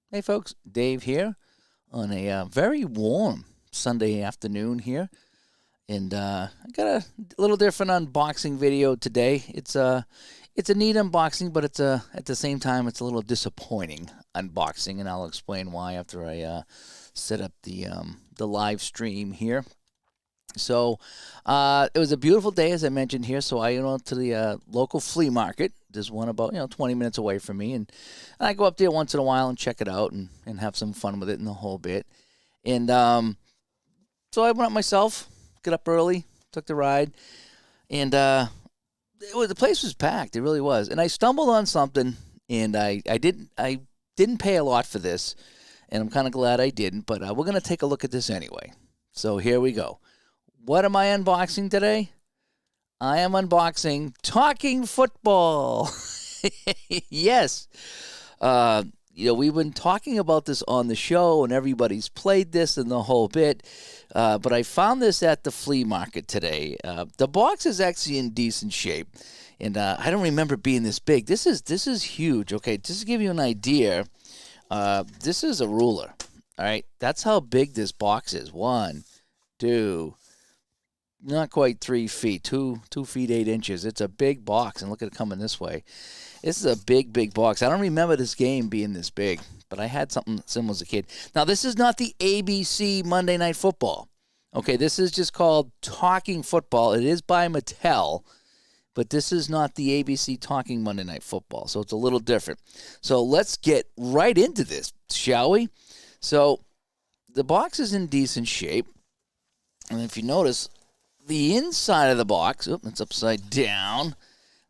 Hey folks, Dave here on a very warm Sunday afternoon here, and I got a little different unboxing video today. It's a neat unboxing, but it's at the same time it's a little disappointing unboxing, and I'll explain why after I set up the live stream here. So it was a beautiful day, as I mentioned here. So I went to the local flea market. There's one about 20 minutes away from me, and I go up there once in a while and check it out and have some fun with it and the whole bit. And so I went up myself, get up early, took the ride, and the place was packed. It really was. And I stumbled on something, and I didn't pay a lot for this, and I'm kind of glad I didn't. But we're gonna take a look at this anyway. So here we go. What am I unboxing today? I am unboxing Talking Football. Yes. We've been talking about this on the show, and everybody's played this and the whole bit. But I found this at the flea market today. The box is actually in decent shape, and I don't remember it being this big. This is huge. Okay, just to give you an idea, this is a ruler. All right, that's how big this box is. 1, 2. Not quite 3 feet, 2 feet 8 inches. It's a big box, and look at it coming this way. This is a big, big box. I don't remember this game being this big, but I had something similar as a kid. Now, this is not the ABC Monday Night Football. Okay, this is just called Talking Football. It is by Mattel, but this is not the ABC Talking Monday Night Football, so it's a little different. So let's get right into this, shall we? So the box is in decent shape, and if you notice, the inside of the box, it's upside down.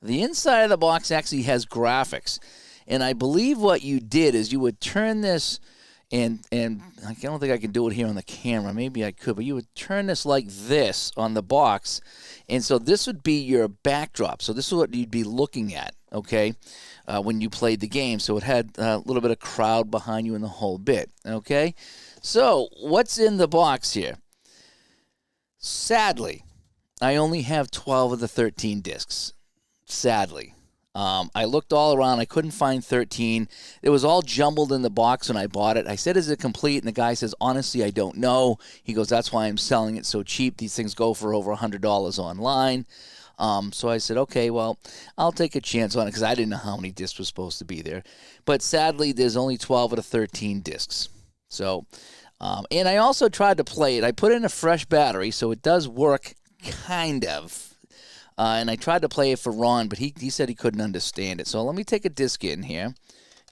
The inside of the box actually has graphics. And I believe what you did is you would turn this, and I don't think I can do it here on the camera. Maybe I could, but you would turn this like this on the box. And so this would be your backdrop. So this is what you'd be looking at, okay, when you played the game. So it had a little bit of crowd behind you in the whole bit, okay? So what's in the box here? Sadly, I only have 12 of the 13 discs. Sadly. I looked all around. I couldn't find 13. It was all jumbled in the box when I bought it. I said, is it complete? And the guy says, honestly, I don't know. He goes, that's why I'm selling it so cheap. These things go for over $100 online. So I said, okay, well, I'll take a chance on it because I didn't know how many discs were supposed to be there. But sadly, there's only 12 of the 13 discs. So, and I also tried to play it. I put in a fresh battery, so it does work kind of. And I tried to play it for Ron, but he said he couldn't understand it. So let me take a disc in here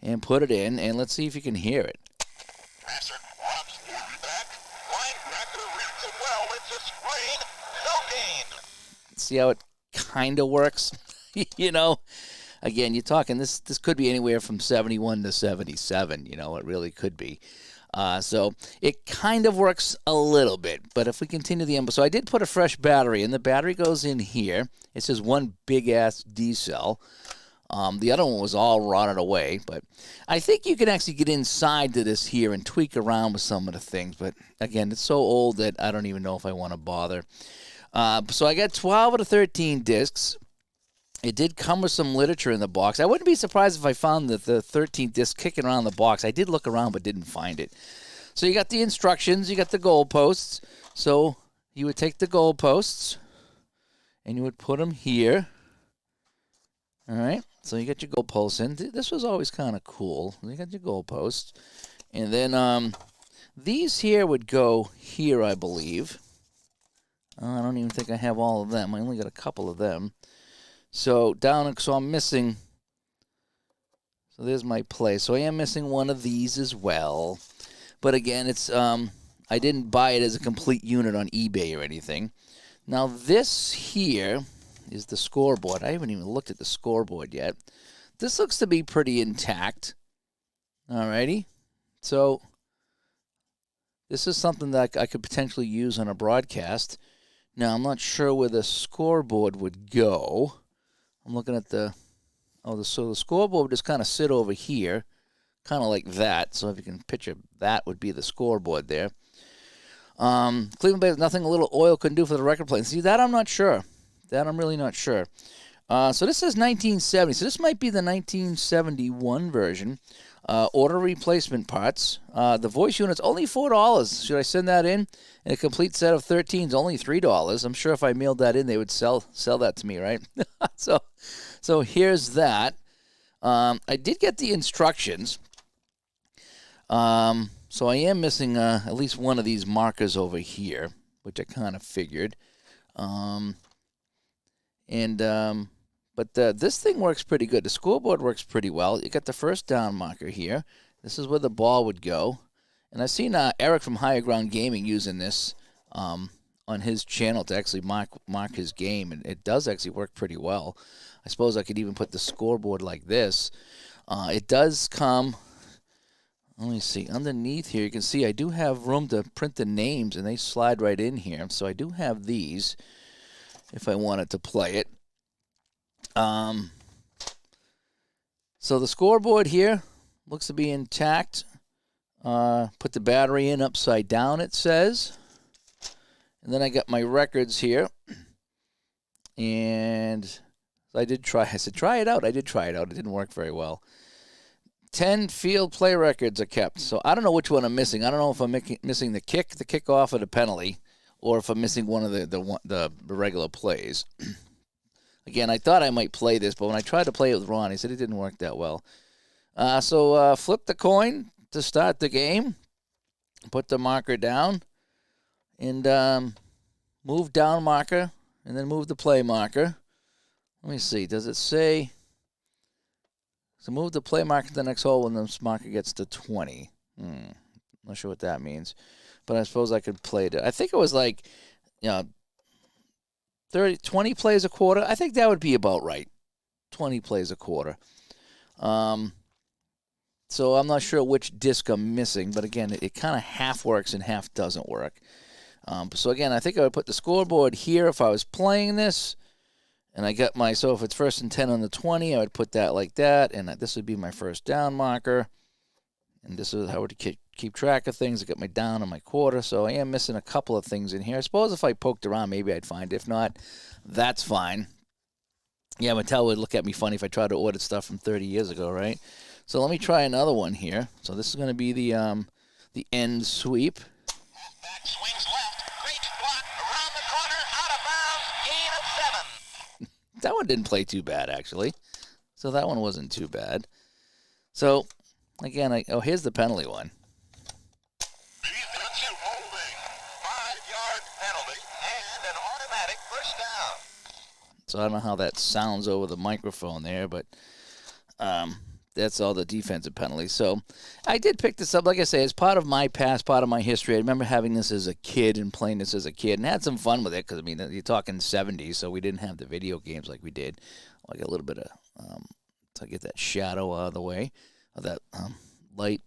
and put it in, and let's see if you can hear it. Passer wants back. Linebacker reads it well. It's a screen. No gain. See how it kind of works? Again, you're talking, this could be anywhere from 71 to 77. It really could be. So it kind of works a little bit, but if we continue the so I did put a fresh battery in. The battery goes in here. It says one big-ass D-cell. The other one was all rotted away, but I think you can actually get inside to this here and tweak around with some of the things, but again, it's so old that I don't even know if I want to bother. So I got 12 of the 13 discs. It did come with some literature in the box. I wouldn't be surprised if I found the 13th disc kicking around the box. I did look around but didn't find it. So you got the instructions, you got the goalposts. So you would take the goalposts and you would put them here. All right, so you got your goalposts in. This was always kind of cool. You got your goalposts. And then these here would go here, I believe. I don't even think I have all of them. I only got a couple of them. So I'm missing, so there's my place. So I am missing one of these as well. But again, it's I didn't buy it as a complete unit on eBay or anything. Now this here is the scoreboard. I haven't even looked at the scoreboard yet. This looks to be pretty intact. Alrighty. So this is something that I could potentially use on a broadcast. Now I'm not sure where the scoreboard would go. I'm looking at the scoreboard would just kind of sit over here, kind of like that. So if you can picture, that would be the scoreboard there. Cleveland Bay, nothing a little oil couldn't do for the record player. See, that I'm not sure. That I'm really not sure. So this says 1970. So this might be the 1971 version. Order replacement parts. The voice unit's only $4. Should I send that in? And a complete set of 13 is only $3. I'm sure if I mailed that in, they would sell that to me, right? So here's that. I did get the instructions. So I am missing at least one of these markers over here, which I kind of figured. But this thing works pretty good. The scoreboard works pretty well. You got the first down marker here. This is where the ball would go. And I've seen Eric from Higher Ground Gaming using this on his channel to actually mark his game, and it does actually work pretty well. I suppose I could even put the scoreboard like this. It does come, let me see, underneath here you can see I do have room to print the names, and they slide right in here. So I do have these if I wanted to play it. So the scoreboard here looks to be intact. Put the battery in upside down, it says. And then I got my records here. And I said, try it out. I did try it out. It didn't work very well. 10 field play records are kept. So I don't know which one I'm missing. I don't know if I'm missing the kickoff, or the penalty, or if I'm missing one of the regular plays. Again, I thought I might play this, but when I tried to play it with Ron, he said it didn't work that well. So flip the coin to start the game. Put the marker down. And move down marker. And then move the play marker. Let me see. Does it say... So move the play marker to the next hole when this marker gets to 20. Not sure what that means. But I suppose I could play it. I think it was like, 20 plays a quarter. I think that would be about right. 20 plays a quarter. So I'm not sure which disc I'm missing, but again, it kind of half works and half doesn't work. So again, I think I would put the scoreboard here if I was playing this. And I got so if it's 1st and 10 on the 20, I would put that like that. And this would be my first down marker. And this is how I would keep track of things. I got my down and my quarter, so I am missing a couple of things in here. I suppose if I poked around, maybe I'd find it. If not, that's fine. Yeah, Mattel would look at me funny if I tried to order stuff from 30 years ago, right? So let me try another one here. So this is going to be the end sweep. Back swings left. Great block around the corner. Out of bounds. Gain of 7. That one didn't play too bad, actually. So that one wasn't too bad. So... Again, here's the penalty one. Defensive holding, 5-yard penalty, and an automatic first down. So I don't know how that sounds over the microphone there, but that's all the defensive penalties. So I did pick this up, like I say, as part of my past, part of my history. I remember having this as a kid and playing this as a kid and had some fun with it because, I mean, you're talking 70s, so we didn't have the video games like we did. Like a little bit of, to get that shadow out of the way. Of that light.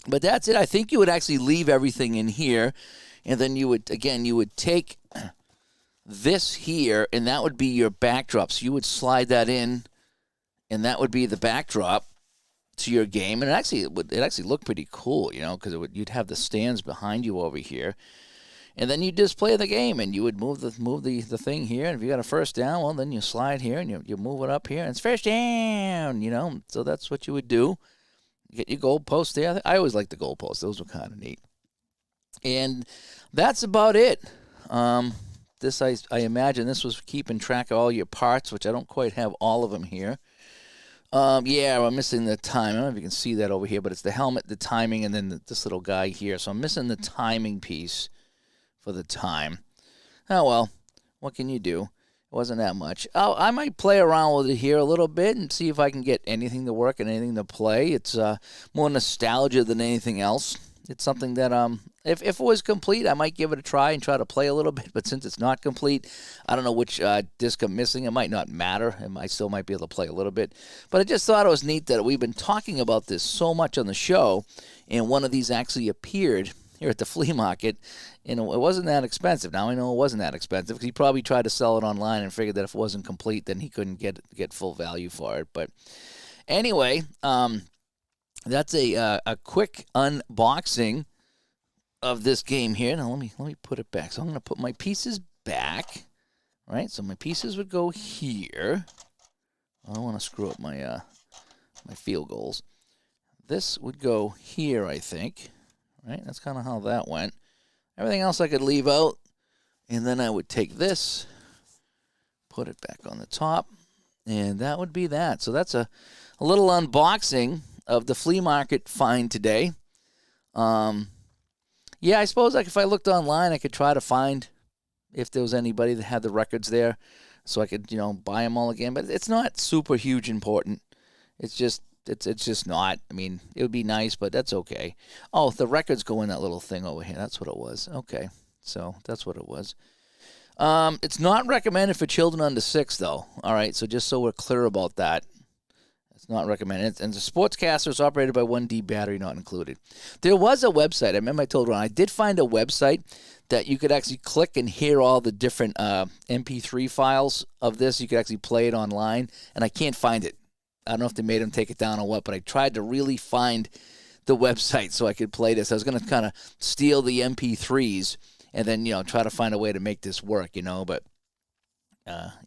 But that's it. I think you would actually leave everything in here, and then you would take this here, and that would be your backdrop. So you would slide that in, and that would be the backdrop to your game. And it actually looked pretty cool, because you'd have the stands behind you over here. And then you just play the game, and you would move the thing here. And if you got a first down, well, then you slide here, and you move it up here, and it's first down, So that's what you would do. You get your goal post there. I always liked the goal posts. Those were kind of neat. And that's about it. This I imagine this was keeping track of all your parts, which I don't quite have all of them here. Yeah, I'm missing the time. I don't know if you can see that over here, but it's the helmet, the timing, and then this little guy here. So I'm missing the timing piece for the time. Oh, well, what can you do? It wasn't that much. I might play around with it here a little bit and see if I can get anything to work and anything to play. It's more nostalgia than anything else. It's something that if it was complete, I might give it a try and try to play a little bit. But since it's not complete, I don't know which disc I'm missing. It might not matter. I still might be able to play a little bit. But I just thought it was neat that we've been talking about this so much on the show, and one of these actually appeared here at the flea market, and it wasn't that expensive. Now I know it wasn't that expensive because he probably tried to sell it online and figured that if it wasn't complete, then he couldn't get full value for it. But anyway, that's a quick unboxing of this game here. Now let me put it back. So I'm going to put my pieces back All right, so my pieces would go here. I don't want to screw up my my field goals. This would go here, I think. Right, that's kind of how that went. Everything else I could leave out, and then I would take this, put it back on the top, and that would be that. So that's a little unboxing of the flea market find today. Yeah, I suppose like if I looked online, I could try to find if there was anybody that had the records there, so I could buy them all again. But it's not super huge important. It's just not. I mean, it would be nice, but that's okay. Oh, the records go in that little thing over here. That's what it was. Okay, so that's what it was. It's not recommended for children under 6, though. All right, so just so we're clear about that. It's not recommended. And the Sportscaster is operated by 1D battery, not included. There was a website. I remember I told Ron. I did find a website that you could actually click and hear all the different MP3 files of this. You could actually play it online, and I can't find it. I don't know if they made them take it down or what, but I tried to really find the website so I could play this. I was going to kind of steal the MP3s and then, try to find a way to make this work, but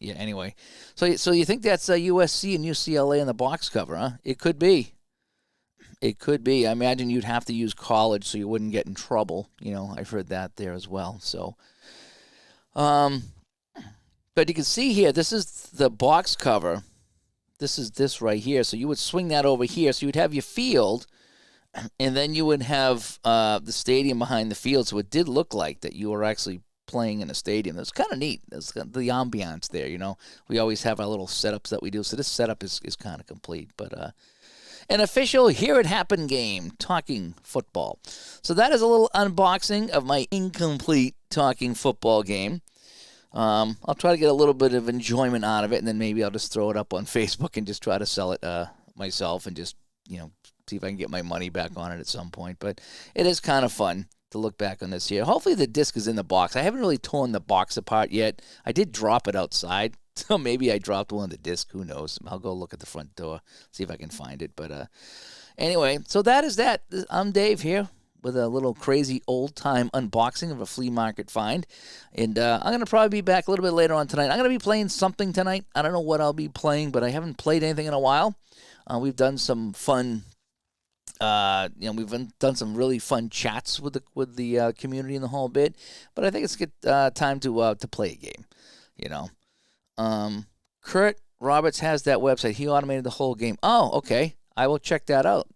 yeah, anyway. So you think that's USC and UCLA in the box cover, huh? It could be. It could be. I imagine you'd have to use college so you wouldn't get in trouble. I've heard that there as well. So, but you can see here, this is the box cover. This is this right here. So you would swing that over here. So you would have your field, and then you would have the stadium behind the field. So it did look like that you were actually playing in a stadium. It's kind of neat. It's the ambiance there, We always have our little setups that we do. So this setup is kind of complete. But an official Here It Happened game, talking football. So that is a little unboxing of my incomplete talking football game. I'll try to get a little bit of enjoyment out of it, and then maybe I'll just throw it up on Facebook and just try to sell it myself and just, see if I can get my money back on it at some point. But it is kind of fun to look back on this here. Hopefully the disc is in the box. I haven't really torn the box apart yet. I did drop it outside, so maybe I dropped one of the disc. Who knows? I'll go look at the front door, see if I can find it. But anyway, so that is that. I'm Dave here with a little crazy old-time unboxing of a flea market find. And I'm going to probably be back a little bit later on tonight. I'm going to be playing something tonight. I don't know what I'll be playing, but I haven't played anything in a while. We've done some fun, we've done some really fun chats with the community and the whole bit. But I think it's good time to play a game, Kurt Roberts has that website. He automated the whole game. Oh, okay. I will check that out.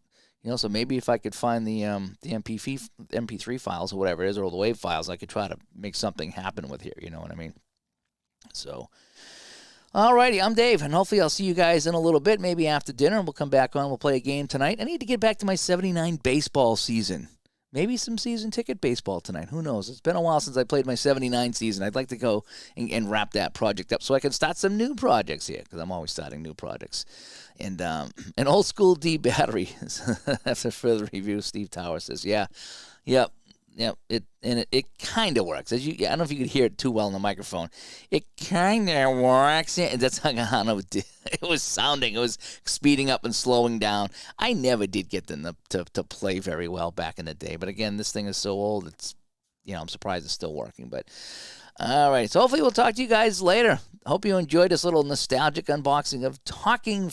So maybe if I could find the MP3 files or whatever it is, or the WAV files, I could try to make something happen with here. You know what I mean? So, alrighty, I'm Dave, and hopefully I'll see you guys in a little bit, maybe after dinner, and we'll come back on. We'll play a game tonight. I need to get back to my 79 baseball season. Maybe some season ticket baseball tonight. Who knows? It's been a while since I played my 79 season. I'd like to go and wrap that project up so I can start some new projects here, because I'm always starting new projects. And an old school D battery. After further review, Steve Tower says, "Yeah, yep. It kind of works. I don't know if you could hear it too well in the microphone. It kind of works. And that's how it was sounding. It was speeding up and slowing down. I never did get them to play very well back in the day. But again, this thing is so old. It's I'm surprised it's still working. But all right. So hopefully we'll talk to you guys later. Hope you enjoyed this little nostalgic unboxing of Talking